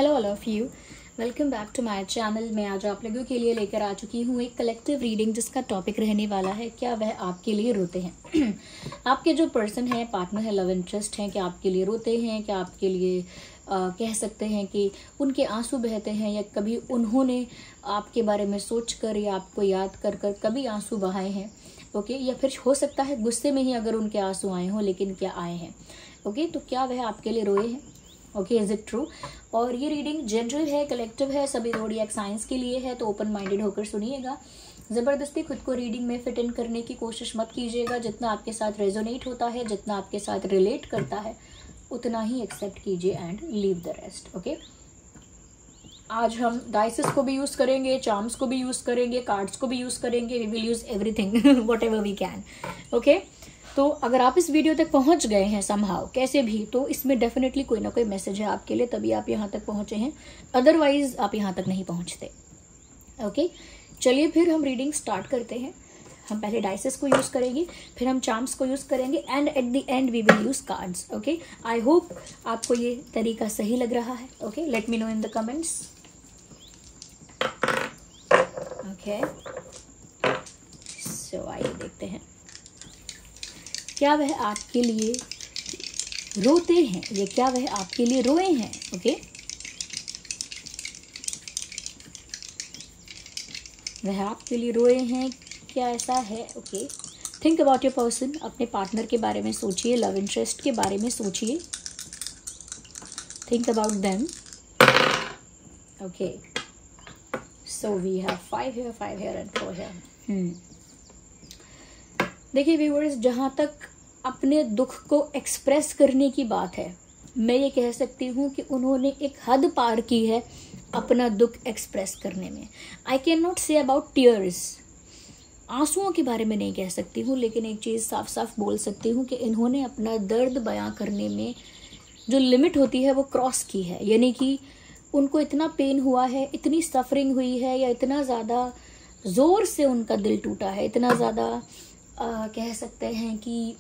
Hello all of you, welcome back to my channel. मैं आज आप लोगों के लिए लेकर आ चुकी हूँ एक कलेक्टिव रीडिंग जिसका टॉपिक रहने वाला है क्या वह आपके लिए रोते हैं। आपके जो पर्सन है, पार्टनर है, लव इंटरेस्ट हैं, क्या आपके लिए रोते हैं, क्या आपके लिए कह सकते हैं कि उनके आंसू बहते हैं, या कभी उन्होंने आपके बारे में सोच कर या आपको याद कर कर कभी आंसू बहाए हैं। ओके, या फिर हो सकता है गुस्से में ही अगर उनके आंसू आए हों, लेकिन क्या आए हैं। ओके, तो क्या वह आपके लिए रोए हैं। Okay, is it true. और ये रीडिंग जनरल है, कलेक्टिव है, सभी ज़ोडिएक साइंस के लिए है, तो ओपन माइंडेड होकर सुनिएगा। ज़बरदस्ती खुद को रीडिंग में फिट इन करने की कोशिश मत कीजिएगा। जितना आपके साथ रेजोनेट होता है, जितना आपके साथ रिलेट करता है, उतना ही एक्सेप्ट कीजिए and leave the rest. Okay, आज हम डाइसेस को भी यूज़ करेंगे, चार्म्स को भी यूज़ करेंगे, कार्ड्स को भी यूज़ करेंगे। We will use everything whatever we can. Okay, तो अगर आप इस वीडियो तक पहुंच गए हैं समहाउ कैसे भी, तो इसमें डेफिनेटली कोई ना कोई मैसेज है आपके लिए, तभी आप यहाँ तक पहुंचे हैं, अदरवाइज आप यहाँ तक नहीं पहुंचते। ओके, चलिए फिर हम रीडिंग स्टार्ट करते हैं। हम पहले डाइसेस को यूज़ करेंगे, फिर हम चार्म्स को यूज़ करेंगे and at the end we will use cards. Okay, I hope आपको ये तरीका सही लग रहा है। Okay, let me know in the comments. Okay, so आइए देखते हैं क्या वह आपके लिए रोते हैं या क्या वह आपके लिए रोए हैं। ओके, वह आपके लिए रोए हैं, क्या ऐसा है। Okay, think about your person. अपने पार्टनर के बारे में सोचिए, लव इंटरेस्ट के बारे में सोचिए, think about them. Okay, so we have 5 here, 5 here and 4 here। देखिए व्यूअर्स, जहाँ तक अपने दुख को एक्सप्रेस करने की बात है, मैं ये कह सकती हूँ कि उन्होंने एक हद पार की है अपना दुख एक्सप्रेस करने में। I can not say about tears, आंसुओं के बारे में नहीं कह सकती हूँ, लेकिन एक चीज़ साफ साफ बोल सकती हूँ कि इन्होंने अपना दर्द बयां करने में जो लिमिट होती है वो क्रॉस की है। यानी कि उनको इतना पेन हुआ है, इतनी सफरिंग हुई है, या इतना ज़्यादा ज़ोर से उनका दिल टूटा है, इतना ज़्यादा कह सकते हैं कि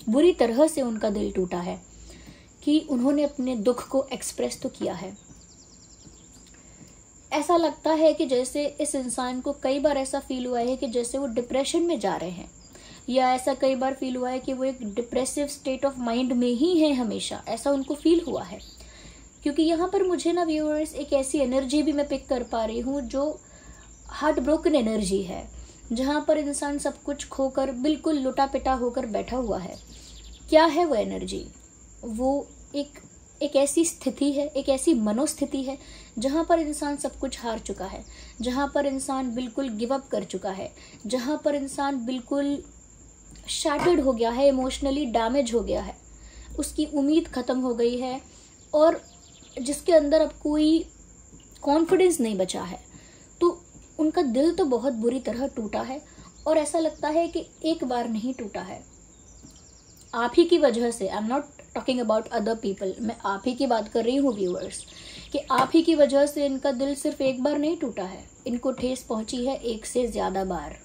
बुरी तरह से उनका दिल टूटा है कि उन्होंने अपने दुख को एक्सप्रेस तो किया है। ऐसा लगता है कि जैसे इस इंसान को कई बार ऐसा फील हुआ है कि जैसे वो डिप्रेशन में जा रहे हैं, या ऐसा कई बार फील हुआ है कि वो एक डिप्रेसिव स्टेट ऑफ माइंड में ही है हमेशा, ऐसा उनको फील हुआ है। क्योंकि यहाँ पर मुझे ना व्यूअर्स एक ऐसी एनर्जी भी मैं पिक कर पा रही हूँ जो हार्ट ब्रोकन एनर्जी है, जहाँ पर इंसान सब कुछ खोकर बिल्कुल लुटा पिटा होकर बैठा हुआ है। क्या है वो एनर्जी? वो एक ऐसी स्थिति है, एक ऐसी मनोस्थिति है जहाँ पर इंसान सब कुछ हार चुका है, जहाँ पर इंसान बिल्कुल गिव अप कर चुका है, जहाँ पर इंसान बिल्कुल शैटर्ड हो गया है, इमोशनली डैमेज हो गया है, उसकी उम्मीद ख़त्म हो गई है, और जिसके अंदर अब कोई कॉन्फिडेंस नहीं बचा है। तो उनका दिल तो बहुत बुरी तरह टूटा है, और ऐसा लगता है कि एक बार नहीं टूटा है, आप ही की वजह से। I am not talking about other people, मैं आप ही की बात कर रही हूँ व्यूअर्स, कि आप ही की वजह से इनका दिल सिर्फ एक बार नहीं टूटा है, इनको ठेस पहुंची है 1 से ज़्यादा बार,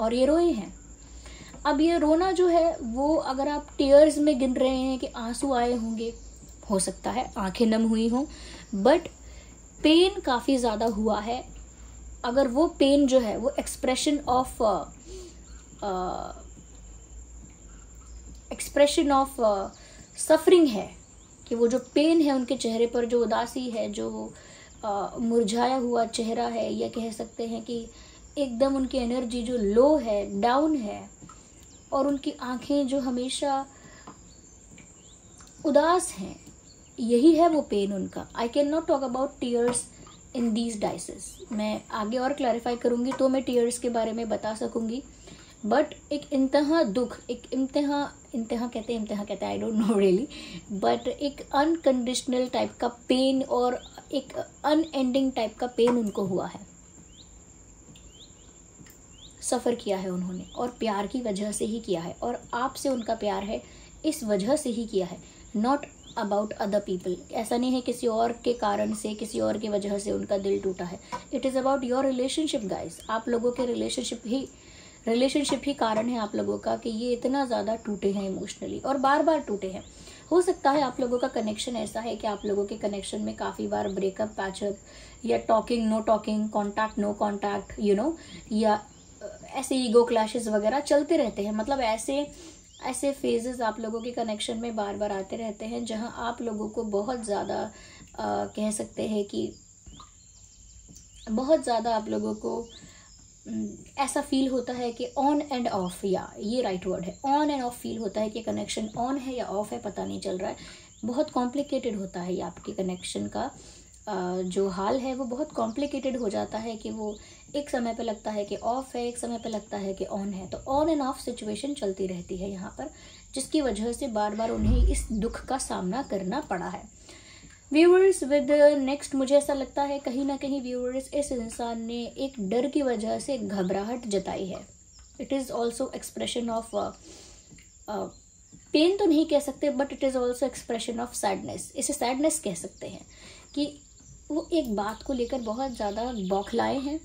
और ये रोए हैं। अब ये रोना जो है वो अगर आप टीयर्स में गिन रहे हैं कि आंसू आए होंगे, हो सकता है आंखें नम हुई हों, बट पेन काफ़ी ज़्यादा हुआ है। अगर वो पेन जो है वो एक्सप्रेशन ऑफ सफरिंग है, कि वो जो पेन है उनके चेहरे पर, जो उदासी है, जो मुरझाया हुआ चेहरा है, या कह सकते हैं कि एकदम उनकी एनर्जी जो लो है, डाउन है, और उनकी आंखें जो हमेशा उदास हैं, यही है वो पेन उनका। I can not talk about tears in these dices. मैं आगे और क्लैरिफाई करूँगी तो मैं टीयर्स के बारे में बता सकूँगी, बट एक इंतहा दुख, एक इंतहा कहते हैं I don't know really, but एक अनकंडीशनल टाइप का पेन और एक अनएंडिंग टाइप का पेन उनको हुआ है, सफ़र किया है उन्होंने, और प्यार की वजह से ही किया है, और आपसे उनका प्यार है इस वजह से ही किया है, नॉट अबाउट अदर पीपल। ऐसा नहीं है किसी और के कारण से, किसी और की वजह से उनका दिल टूटा है। It is about your relationship guys. आप लोगों के रिलेशनशिप ही कारण है आप लोगों का कि ये इतना ज़्यादा टूटे हैं इमोशनली, और बार बार टूटे हैं। हो सकता है आप लोगों का कनेक्शन ऐसा है कि आप लोगों के कनेक्शन में काफ़ी बार ब्रेकअप, पैचअप, या talking no talking, contact no contact, या ऐसे ईगो क्लैशेस वगैरह चलते रहते हैं। मतलब ऐसे फेजेस आप लोगों के कनेक्शन में बार बार आते रहते हैं जहां आप लोगों को बहुत ज़्यादा कह सकते हैं कि बहुत ज़्यादा आप लोगों को ऐसा फील होता है कि ऑन एंड ऑफ, या ये राइट वर्ड है, ऑन एंड ऑफ फील होता है कि कनेक्शन ऑन है या ऑफ है, पता नहीं चल रहा है। बहुत कॉम्प्लिकेटेड होता है ये आपके कनेक्शन का जो हाल है वो बहुत कॉम्प्लिकेटेड हो जाता है कि वो एक समय पे लगता है कि ऑफ है, एक समय पे लगता है कि ऑन है। तो ऑन एंड ऑफ सिचुएशन चलती रहती है यहाँ पर, जिसकी वजह से बार बार उन्हें इस दुख का सामना करना पड़ा है। व्यूअर्स विद नेक्स्ट, मुझे ऐसा लगता है कहीं ना कहीं व्यूअर्स, इस इंसान ने एक डर की वजह से घबराहट जताई है। It is also expression of pain तो नहीं कह सकते, but it is also expression of sadness. इसे सैडनेस कह सकते हैं कि वो एक बात को लेकर बहुत ज़्यादा बौखलाए हैं,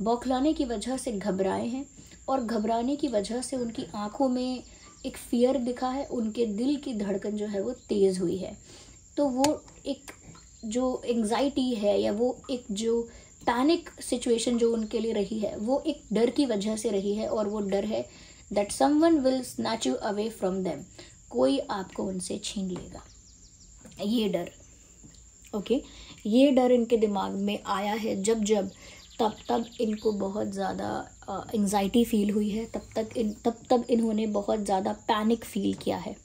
बौखलाने की वजह से घबराए हैं, और घबराने की वजह से उनकी आंखों में एक फियर दिखा है, उनके दिल की धड़कन जो है वो तेज़ हुई है। तो वो एक जो एंग्जाइटी है या वो एक जो पैनिक सिचुएशन जो उनके लिए रही है वो एक डर की वजह से रही है, और वो डर है that someone will snatch you away from them, कोई आपको उनसे छीन लेगा। ये डर, ओके, ये डर इनके दिमाग में आया है तब इनको बहुत ज़्यादा एंग्जाइटी फील हुई है, तब इन्होंने बहुत ज़्यादा पैनिक फील किया है,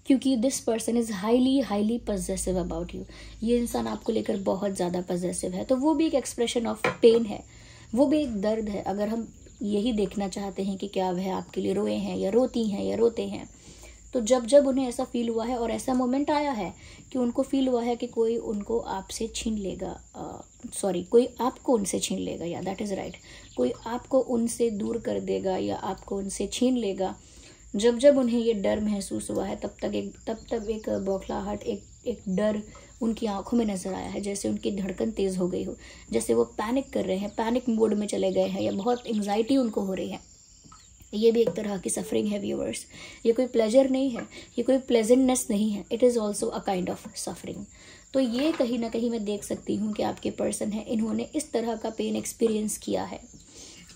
क्योंकि this person is highly possessive about you. ये इंसान आपको लेकर बहुत ज़्यादा पजेसिव है। तो वो भी एक एक्सप्रेशन ऑफ पेन है, वो भी एक दर्द है। अगर हम यही देखना चाहते हैं कि क्या वह आपके लिए रोए हैं या रोती हैं या रोते हैं, तो जब उन्हें ऐसा फील हुआ है और ऐसा मोमेंट आया है कि उनको फील हुआ है कि कोई उनको आपसे छीन लेगा, कोई आपको उनसे छीन लेगा, या दैट इज़ राइट, कोई आपको उनसे दूर कर देगा या आपको उनसे छीन लेगा, जब उन्हें ये डर महसूस हुआ है तब तक एक बौखलाहट, एक डर उनकी आंखों में नजर आया है, जैसे उनकी धड़कन तेज़ हो गई हो, जैसे वो पैनिक कर रहे हैं, पैनिक मोड में चले गए हैं, या बहुत एंग्जाइटी उनको हो रही है। ये भी एक तरह की सफरिंग है व्यूअर्स। ये कोई प्लेजर नहीं है, ये कोई प्लेजेंटनेस नहीं है, it is also a kind of suffering. तो ये कहीं ना कहीं मैं देख सकती हूँ कि आपके पर्सन है, इन्होंने इस तरह का पेन एक्सपीरियंस किया है।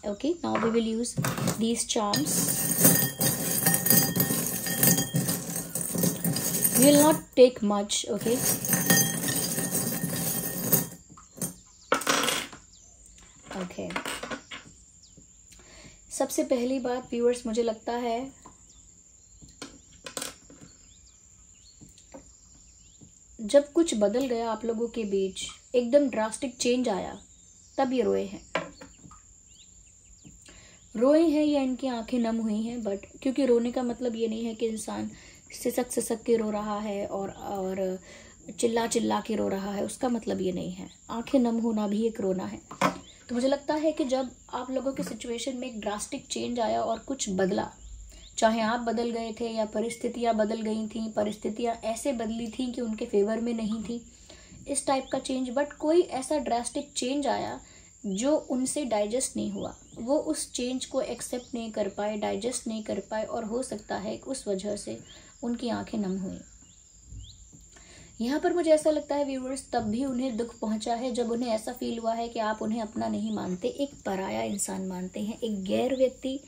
Okay, now we will use these charms. We will not take much, okay? Okay. सबसे पहली बात व्यूअर्स, मुझे लगता है जब कुछ बदल गया आप लोगों के बीच, एकदम ड्रास्टिक चेंज आया, तब ये रोए हैं या इनकी आंखें नम हुई हैं। बट क्योंकि रोने का मतलब ये नहीं है कि इंसान सिसक के रो रहा है और चिल्ला के रो रहा है, उसका मतलब ये नहीं है। आंखें नम होना भी एक रोना है। तो मुझे लगता है कि जब आप लोगों की सिचुएशन में एक ड्रास्टिक चेंज आया और कुछ बदला, चाहे आप बदल गए थे या परिस्थितियां बदल गई थी, परिस्थितियां ऐसे बदली थी कि उनके फेवर में नहीं थी, इस टाइप का चेंज, बट कोई ऐसा ड्रास्टिक चेंज आया जो उनसे डाइजेस्ट नहीं हुआ, वो उस चेंज को एक्सेप्ट नहीं कर पाए, डाइजेस्ट नहीं कर पाए, और हो सकता है उस वजह से उनकी आंखें नम हुई। यहाँ पर मुझे ऐसा लगता है व्यूअर्स, तब भी उन्हें दुख पहुंचा है जब उन्हें ऐसा फील हुआ है कि आप उन्हें अपना नहीं मानते, एक पराया इंसान मानते हैं, एक गैर व्यक्ति,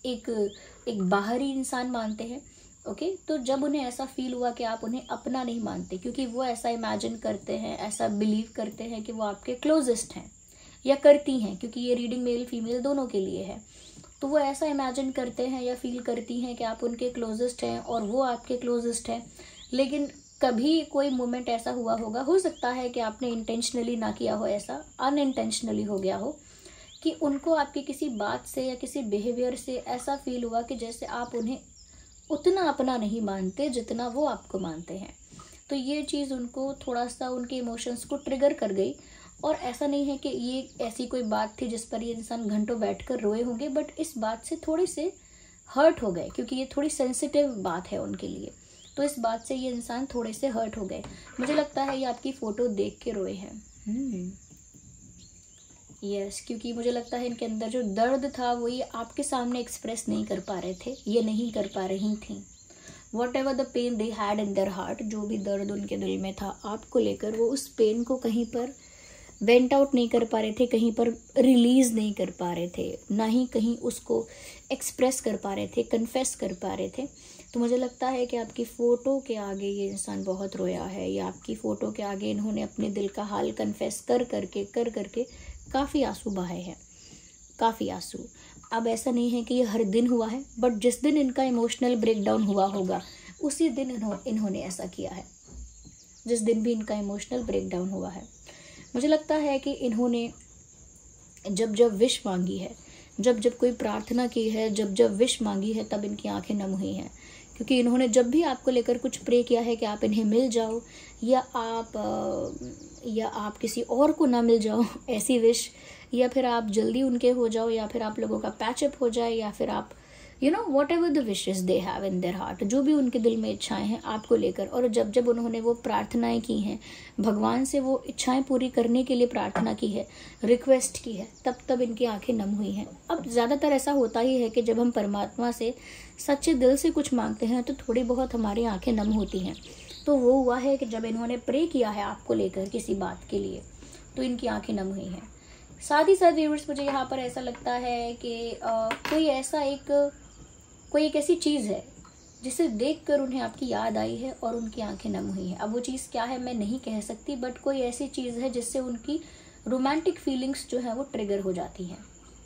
एक बाहरी इंसान मानते हैं। ओके, तो जब उन्हें ऐसा फील हुआ कि आप उन्हें अपना नहीं मानते, क्योंकि वो ऐसा इमेजिन करते हैं, ऐसा बिलीव करते हैं कि वो आपके क्लोजेस्ट हैं, या करती हैं, क्योंकि ये रीडिंग मेल फीमेल दोनों के लिए है। तो वो ऐसा इमेजिन करते हैं या फील करती हैं कि आप उनके क्लोजेस्ट हैं और वो आपके क्लोजेस्ट हैं। लेकिन कभी कोई मोमेंट ऐसा हुआ होगा, हो सकता है कि आपने इंटेंशनली ना किया हो, ऐसा अनइंटेंशनली हो गया हो, कि उनको आपकी किसी बात से या किसी बिहेवियर से ऐसा फील हुआ कि जैसे आप उन्हें उतना अपना नहीं मानते जितना वो आपको मानते हैं। तो ये चीज़ उनको थोड़ा सा उनके इमोशंस को ट्रिगर कर गई। और ऐसा नहीं है कि ये ऐसी कोई बात थी जिस पर ये इंसान घंटों बैठकर रोए होंगे, बट इस बात से थोड़े से हर्ट हो गए, क्योंकि ये थोड़ी सेंसिटिव बात है उनके लिए। तो इस बात से ये इंसान थोड़े से हर्ट हो गए। मुझे लगता है ये आपकी फ़ोटो देख के रोए हैं। यस, क्योंकि मुझे लगता है इनके अंदर जो दर्द था वो ये आपके सामने एक्सप्रेस नहीं कर पा रहे थे, ये नहीं कर पा रही थी। Whatever the pain they had in their heart, जो भी दर्द उनके दिल में था आपको लेकर, वो उस पेन को कहीं पर वेंट आउट नहीं कर पा रहे थे, कहीं पर रिलीज नहीं कर पा रहे थे, ना ही कहीं उसको एक्सप्रेस कर पा रहे थे, कन्फेस कर पा रहे थे। तो मुझे लगता है कि आपकी फ़ोटो के आगे ये इंसान बहुत रोया है, या आपकी फ़ोटो के आगे इन्होंने अपने दिल का हाल कन्फेस कर करके काफ़ी आंसू बहाए हैं, काफ़ी आंसू। अब ऐसा नहीं है कि ये हर दिन हुआ है, बट जिस दिन इनका इमोशनल ब्रेकडाउन हुआ होगा उसी दिन इन्होंने ऐसा किया है, जिस दिन भी इनका इमोशनल ब्रेकडाउन हुआ है। मुझे लगता है कि इन्होंने जब जब विश मांगी है, जब जब कोई प्रार्थना की है, जब जब विश मांगी है, तब इनकी आंखें नम हुई हैं, क्योंकि इन्होंने जब भी आपको लेकर कुछ प्रे किया है कि आप इन्हें मिल जाओ, या आप किसी और को ना मिल जाओ, ऐसी विश, या फिर आप जल्दी उनके हो जाओ, या फिर आप लोगों का पैचअप हो जाए, या फिर आप what ever the wishes they have in their heart, जो भी उनके दिल में इच्छाएं हैं आपको लेकर, और जब जब उन्होंने वो प्रार्थनाएं की हैं, भगवान से वो इच्छाएं पूरी करने के लिए प्रार्थना की है, रिक्वेस्ट की है, तब तब इनकी आंखें नम हुई हैं। अब ज़्यादातर ऐसा होता ही है कि जब हम परमात्मा से सच्चे दिल से कुछ मांगते हैं तो थोड़ी बहुत हमारी आंखें नम होती हैं। तो वो हुआ है कि जब इन्होंने प्रे किया है आपको लेकर किसी बात के लिए, तो इनकी आंखें नम हुई हैं। साथ ही साथ व्यूअर्स, मुझे यहाँ पर ऐसा लगता है कि कोई एक ऐसी चीज़ है जिसे देखकर उन्हें आपकी याद आई है और उनकी आंखें नम हुई हैं। अब वो चीज़ क्या है मैं नहीं कह सकती, बट कोई ऐसी चीज़ है जिससे उनकी रोमांटिक फीलिंग्स जो है वो ट्रिगर हो जाती हैं।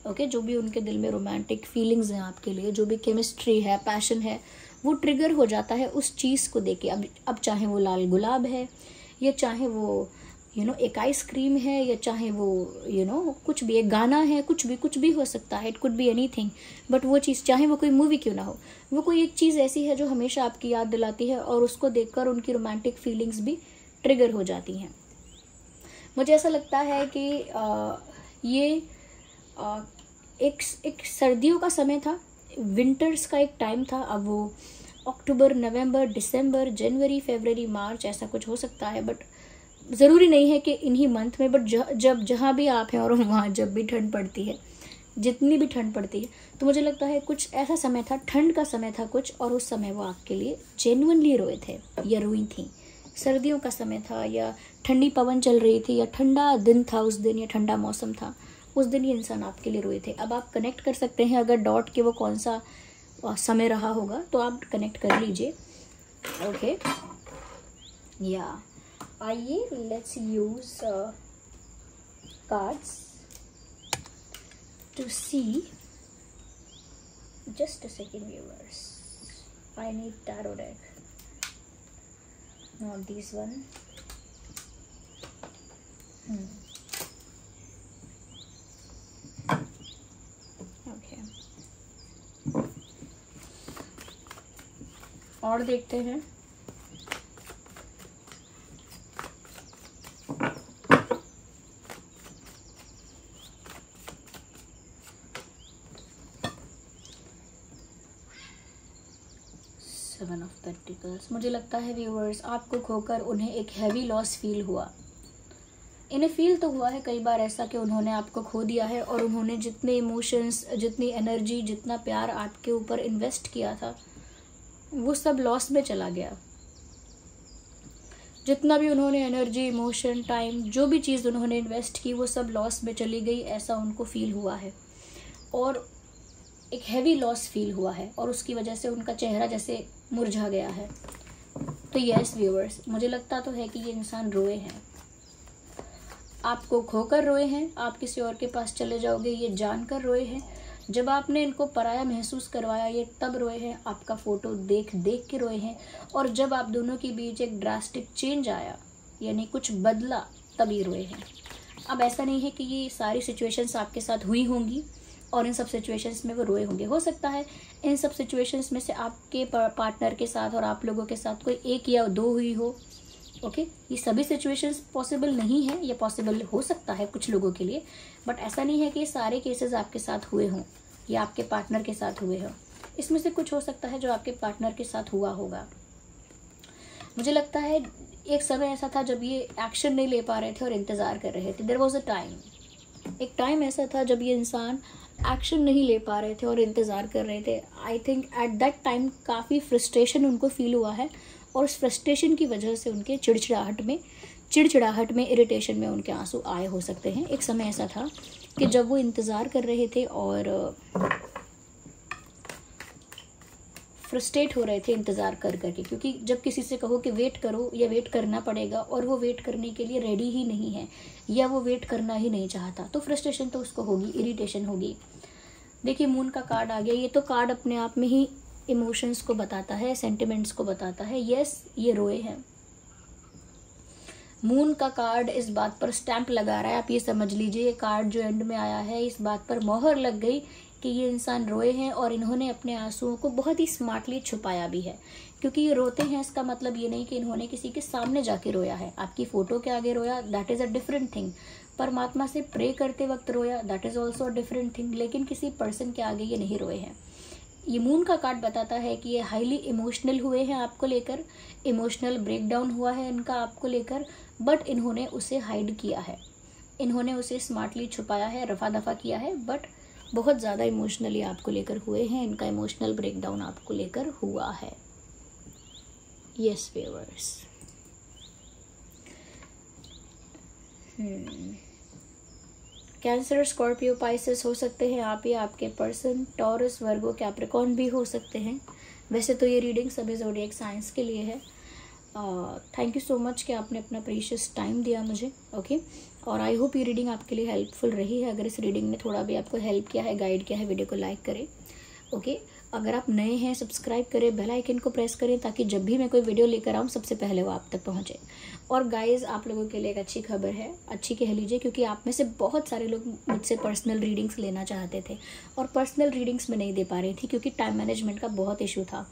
ओके, जो भी उनके दिल में रोमांटिक फीलिंग्स हैं आपके लिए, जो भी केमिस्ट्री है, पैशन है, वो ट्रिगर हो जाता है उस चीज़ को देख के। अब चाहे वो लाल गुलाब है, या चाहे वो एक आइसक्रीम है, या चाहे वो कुछ भी, एक गाना है, कुछ भी हो सकता है, it could be anything. But वो चीज़, चाहे वो कोई मूवी क्यों ना हो, वो कोई एक चीज़ ऐसी है जो हमेशा आपकी याद दिलाती है, और उसको देखकर उनकी रोमांटिक फीलिंग्स भी ट्रिगर हो जाती हैं। मुझे ऐसा लगता है कि ये एक सर्दियों का समय था, विंटर्स का एक टाइम था। अब वो अक्टूबर, नवंबर, दिसंबर, जनवरी, फरवरी, मार्च ऐसा कुछ हो सकता है, बट ज़रूरी नहीं है कि इन्हीं मंथ में। बट जब जहाँ भी आप हैं और वहाँ जब भी ठंड पड़ती है, जितनी भी ठंड पड़ती है, तो मुझे लगता है कुछ ऐसा समय था, ठंड का समय था कुछ, और उस समय वो आपके लिए जेन्युइनली रोए थे या रोई थी। सर्दियों का समय था, या ठंडी पवन चल रही थी, या ठंडा दिन था उस दिन, या ठंडा मौसम था उस दिन, ये इंसान आपके लिए रोए थे। अब आप कनेक्ट कर सकते हैं, अगर डॉट के वो कौन सा समय रहा होगा तो आप कनेक्ट कर लीजिए। ओके, या आइए let's use cards to see. Just a second viewers, I need tarot deck, not this one. Okay, और देखते हैं। Seven of pentacles. मुझे लगता है व्यूअर्स, आपको खोकर उन्हें एक हैवी लॉस फील हुआ। इन्हें फील तो हुआ है कई बार ऐसा कि उन्होंने आपको खो दिया है, और उन्होंने जितने इमोशंस, जितनी एनर्जी, जितना प्यार आपके ऊपर इन्वेस्ट किया था, वो सब लॉस में चला गया। जितना भी उन्होंने एनर्जी, इमोशन, टाइम, जो भी चीज़ उन्होंने इन्वेस्ट की, वो सब लॉस में चली गई, ऐसा उनको फील हुआ है, और एक हैवी लॉस फील हुआ है, और उसकी वजह से उनका चेहरा जैसे मुरझा गया है। तो यस व्यूअर्स, मुझे लगता तो है कि ये इंसान रोए हैं, आपको खोकर रोए हैं, आप किसी और के पास चले जाओगे ये जानकर रोए हैं, जब आपने इनको पराया महसूस करवाया ये तब रोए हैं, आपका फ़ोटो देख के रोए हैं, और जब आप दोनों के बीच एक ड्रास्टिक चेंज आया, यानी कुछ बदला, तभी रोए हैं। अब ऐसा नहीं है कि ये सारी सिचुएशंस आपके साथ हुई होंगी और इन सब सिचुएशंस में वो रोए होंगे। हो सकता है इन सब सिचुएशंस में से आपके पार्टनर के साथ और आप लोगों के साथ कोई एक या दो हुई हो। ओके, ये सभी सिचुएशंस पॉसिबल नहीं है, ये पॉसिबल हो सकता है कुछ लोगों के लिए, बट ऐसा नहीं है कि सारे केसेस आपके साथ हुए हों या आपके पार्टनर के साथ हुए हों। इसमें से कुछ हो सकता है जो आपके पार्टनर के साथ हुआ होगा। मुझे लगता है एक समय ऐसा था जब ये एक्शन नहीं ले पा रहे थे और इंतज़ार कर रहे थे। देयर वॉज अ टाइम एक टाइम ऐसा था जब ये इंसान एक्शन नहीं ले पा रहे थे और इंतज़ार कर रहे थे। I think at that time काफ़ी फ्रस्ट्रेशन उनको फील हुआ है और उस फ्रस्ट्रेशन की वजह से उनके चिड़चिड़ाहट में इरिटेशन में उनके आंसू आए हो सकते हैं। एक समय ऐसा था कि जब वो इंतज़ार कर रहे थे और फ्रस्ट्रेट हो रहे थे इंतज़ार कर करके, क्योंकि जब किसी से कहो कि वेट करो या वेट करना पड़ेगा और वो वेट करने के लिए रेडी ही नहीं है या वो वेट करना ही नहीं चाहता, तो फ्रस्ट्रेशन तो उसको होगी, इरिटेशन होगी। देखिए मून का कार्ड आ गया। ये तो कार्ड अपने आप में ही इमोशंस को बताता है, सेंटिमेंट्स को बताता है। यस, ये रोए हैं। मून का कार्ड इस बात पर स्टैंप लगा रहा है, आप ये समझ लीजिए, ये कार्ड जो एंड में आया है इस बात पर मोहर लग गई कि ये इंसान रोए हैं और इन्होंने अपने आंसुओं को बहुत ही स्मार्टली छुपाया भी है। क्योंकि ये रोते हैं इसका मतलब ये नहीं कि इन्होंने किसी के सामने जाके रोया है, आपकी फ़ोटो के आगे रोया, that is a different thing. परमात्मा से प्रे करते वक्त रोया, that is also a different thing. लेकिन किसी पर्सन के आगे ये नहीं रोए हैं। ये मून का कार्ड बताता है कि ये हाईली इमोशनल हुए हैं आपको लेकर, इमोशनल ब्रेकडाउन हुआ है इनका आपको लेकर, बट इन्होंने उसे हाइड किया है, इन्होंने उसे स्मार्टली छुपाया है, रफा दफा किया है, बट बहुत ज़्यादा इमोशनली आपको लेकर हुए हैं। इनका इमोशनल ब्रेकडाउन आपको लेकर हुआ है। Yes viewers, cancer, Scorpio, Pisces हो सकते हैं आप या आपके पर्सन, टॉरस, वर्गो, कैप्रिकॉर्न भी हो सकते हैं। वैसे तो ये रीडिंग सभी ज़ोडिएक साइंस के लिए है। थैंक यू सो मच कि आपने अपना प्रीशियस टाइम दिया मुझे। ओके, और आई होप ये रीडिंग आपके लिए हेल्पफुल रही है। अगर इस रीडिंग ने थोड़ा भी आपको हेल्प किया है, गाइड किया है, वीडियो को लाइक करें। ओके, अगर आप नए हैं सब्सक्राइब करें, बेल आइकन को प्रेस करें ताकि जब भी मैं कोई वीडियो लेकर आऊँ सबसे पहले वो आप तक पहुँचे। और गाइज, आप लोगों के लिए एक अच्छी खबर है, अच्छी कह लीजिए, क्योंकि आप में से बहुत सारे लोग मुझसे पर्सनल रीडिंग्स लेना चाहते थे और पर्सनल रीडिंग्स मैं नहीं दे पा रही थी क्योंकि टाइम मैनेजमेंट का बहुत इशू था।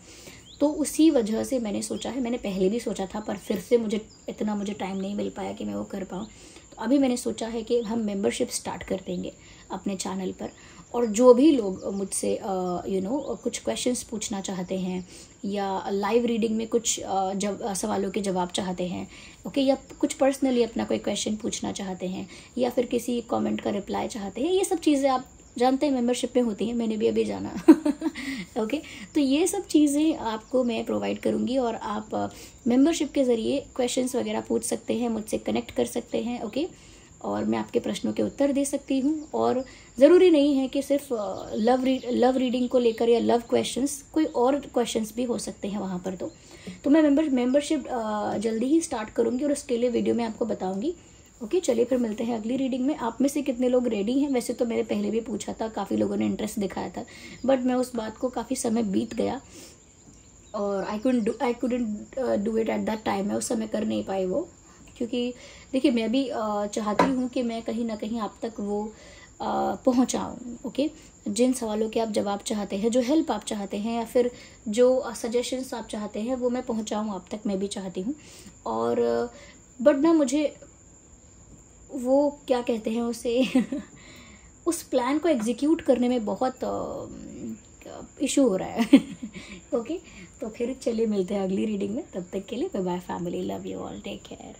तो उसी वजह से मैंने सोचा है, मैंने पहले भी सोचा था पर फिर से मुझे टाइम नहीं मिल पाया कि मैं वो कर पाऊँ। तो अभी मैंने सोचा है कि हम मेंबरशिप स्टार्ट कर देंगे अपने चैनल पर, और जो भी लोग मुझसे कुछ क्वेश्चंस पूछना चाहते हैं या लाइव रीडिंग में कुछ सवालों के जवाब चाहते हैं, ओके, या कुछ पर्सनली अपना कोई क्वेश्चन पूछना चाहते हैं या फिर किसी कमेंट का रिप्लाई चाहते हैं, ये सब चीज़ें आप जानते हैं मेंबरशिप में होती हैं, मैंने भी अभी जाना ओके, तो ये सब चीज़ें आपको मैं प्रोवाइड करूँगी और आप मेंबरशिप के ज़रिए क्वेश्चंस वगैरह पूछ सकते हैं, मुझसे कनेक्ट कर सकते हैं। ओके, और मैं आपके प्रश्नों के उत्तर दे सकती हूँ। और ज़रूरी नहीं है कि सिर्फ लव रीडिंग को लेकर या लव क्वेश्चंस, कोई और क्वेश्चंस भी हो सकते हैं वहाँ पर। तो मैं मेंबरशिप जल्दी ही स्टार्ट करूँगी और उसके लिए वीडियो में आपको बताऊँगी। ओके, चलिए फिर मिलते हैं अगली रीडिंग में। आप में से कितने लोग रेडी हैं? वैसे तो मैंने पहले भी पूछा था, काफ़ी लोगों ने इंटरेस्ट दिखाया था, बट मैं उस बात को काफ़ी समय बीत गया और I couldn't do it at that time. मैं उस समय कर नहीं पाई वो, क्योंकि देखिए मैं भी चाहती हूँ कि मैं कहीं ना कहीं आप तक वो पहुँचाऊँ। ओके, जिन सवालों के आप जवाब चाहते हैं, जो हेल्प आप चाहते हैं या फिर जो सजेशंस आप चाहते हैं, वो मैं पहुँचाऊँ आप तक, मैं भी चाहती हूँ। और बट ना मुझे वो क्या कहते हैं उसे उस प्लान को एग्जीक्यूट करने में बहुत इशू हो रहा है ओके, तो फिर चलिए मिलते हैं अगली रीडिंग में। तब तक के लिए bye bye family, love you all, take care.